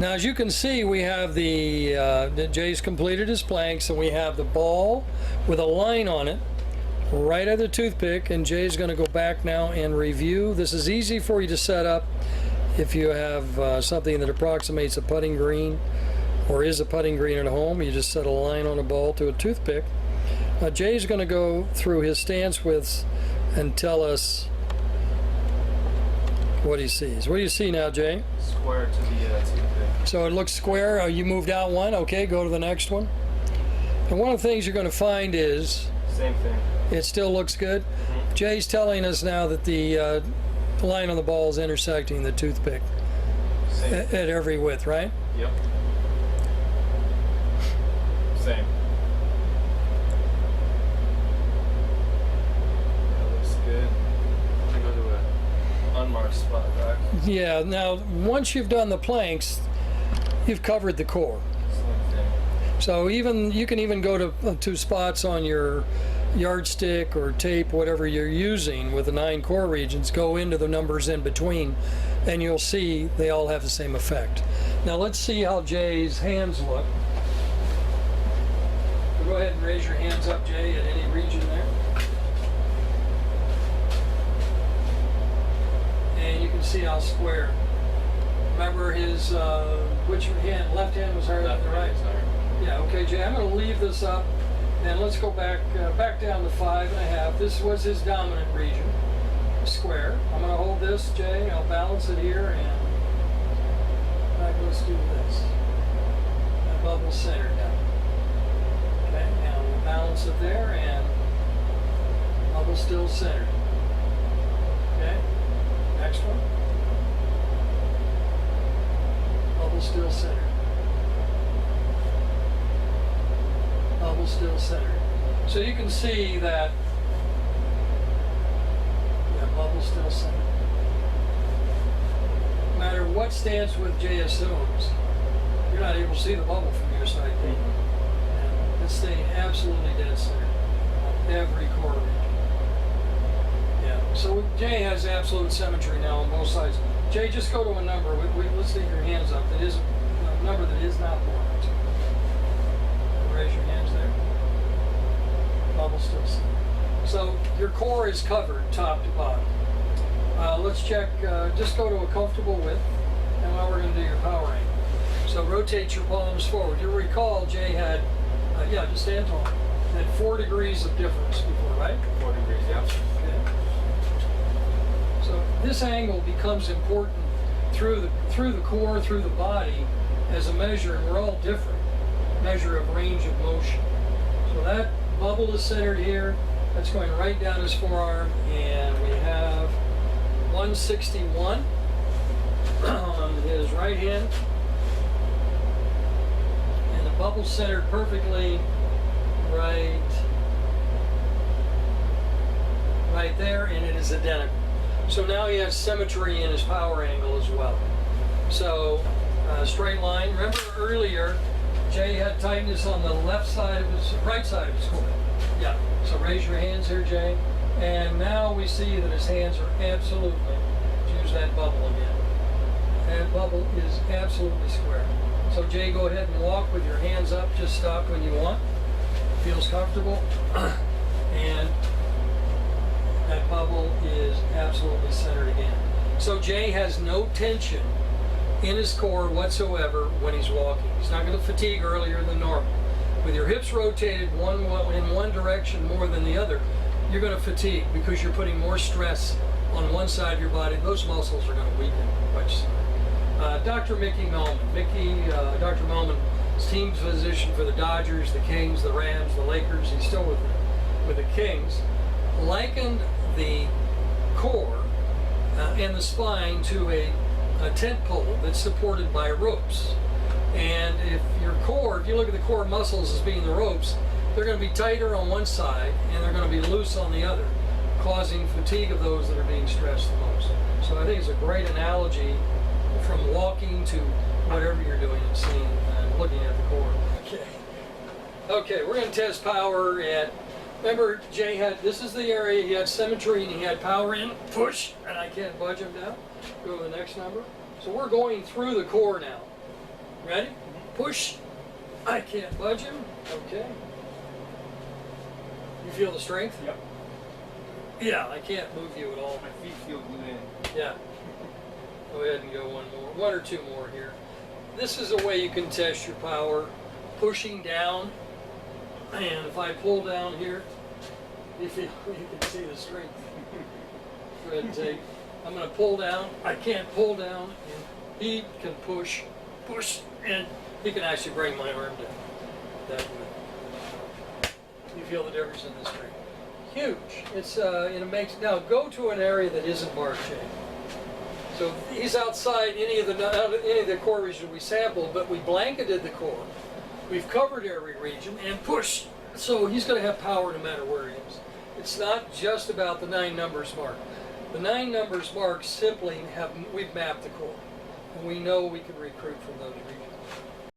Now, as you can see, we have Jay's completed his planks, and we have the ball with a line on it right at the toothpick, and Jay's going to go back now and review. This is easy for you to set up if you have something that approximates a putting green or is a putting green at home. You just set a line on a ball to a toothpick. Jay's going to go through his stance widths and tell us what he sees. What do you see now, Jay? Square to the toothpick. So it looks square. You moved out one. Okay, go to the next one. And one of the things you're going to find is same thing. It still looks good. Mm-hmm. Jay's telling us now that the line on the ball is intersecting the toothpick at every width, right? Yep. Same. That looks good. I'm gonna go to an unmarked spot, right? Yeah. Now, once you've done the planks, you've covered the core. Same thing. So you can even go to 2 spots on your yardstick or tape, whatever you're using with the 9 core regions, go into the numbers in between, and you'll see they all have the same effect. Now let's see how Jay's hands look. So go ahead and raise your hands up, Jay, at any region there. And you can see how square. Remember his, which hand, left hand was higher than the right? Yeah, okay, Jay, I'm going to leave this up. And let's go back down to 5.5. This was his dominant region, square. I'm going to hold this, Jay. I'll balance it here, and let's do this. That bubble's centered now. Okay, now we'll balance it there, and bubble's still centered. Okay, next one. Bubble's still centered. Bubble still centered. So you can see that bubble still centered. No matter what stance width Jay assumes, you're not able to see the bubble from your side. And it's staying absolutely dead centered on every core region. Yeah. So Jay has absolute symmetry now on both sides. Jay, just go to a number. Let's leave your hands up. That is a number that is not blocked. Raise your hands there. Bubble still centered. So your core is covered top to bottom. Let's check, just go to a comfortable width, and now we're going to do your power angle. So rotate your palms forward. You'll recall Jay had, just stand tall, had 4 degrees of difference before, right? 4 degrees, yeah. Okay. So this angle becomes important through the core, through the body as a measure, and we're all different. Measure of range of motion. So that bubble is centered here. That's going right down his forearm, and we have 161 on his right hand. And the bubble centered perfectly right there, and it is identical. So now he has symmetry in his power angle as well. So straight line. Remember earlier, Jay had tightness on the left side of his, right side of his core. Yeah, so raise your hands here, Jay. And now we see that his hands are absolutely, let's use that bubble again. That bubble is absolutely square. So Jay, go ahead and walk with your hands up, just stop when you want. Feels comfortable. And that bubble is absolutely centered again. So Jay has no tension in his core whatsoever when he's walking. He's not going to fatigue earlier than normal. With your hips rotated in one direction more than the other, you're going to fatigue because you're putting more stress on one side of your body. Those muscles are going to weaken quite soon. Dr. Mickey Melman. Dr. Melman is team physician for the Dodgers, the Kings, the Rams, the Lakers. He's still with the Kings. Likened the core and the spine to a tent pole that's supported by ropes. And if you look at the core muscles as being the ropes, they're going to be tighter on one side and they're going to be loose on the other, causing fatigue of those that are being stressed the most. So I think it's a great analogy from walking to whatever you're doing and seeing and looking at the core. Okay, we're going to test power at, remember Jay this is the area he had symmetry and he had power in, push, and I can't budge him down. Go to the next number. So we're going through the core now. Ready? Push. I can't budge him. Okay. You feel the strength? Yep. Yeah, I can't move you at all. My feet feel glued in. Yeah. Go ahead and go one or two more here. This is a way you can test your power. Pushing down, and if I pull down here, you can see the strength. Go ahead and take. I'm going to pull down. I can't pull down, and he can push, and he can actually bring my arm down. That way. You feel the difference in the strength. Huge. It's it makes now go to an area that isn't marked, Jay. So he's outside any of the core region we sampled, but we blanketed the core. We've covered every region and pushed. So he's going to have power no matter where he is. It's not just about the 9 numbers marked. The 9 numbers marked simply we've mapped the core, and we know we can recruit from those regions.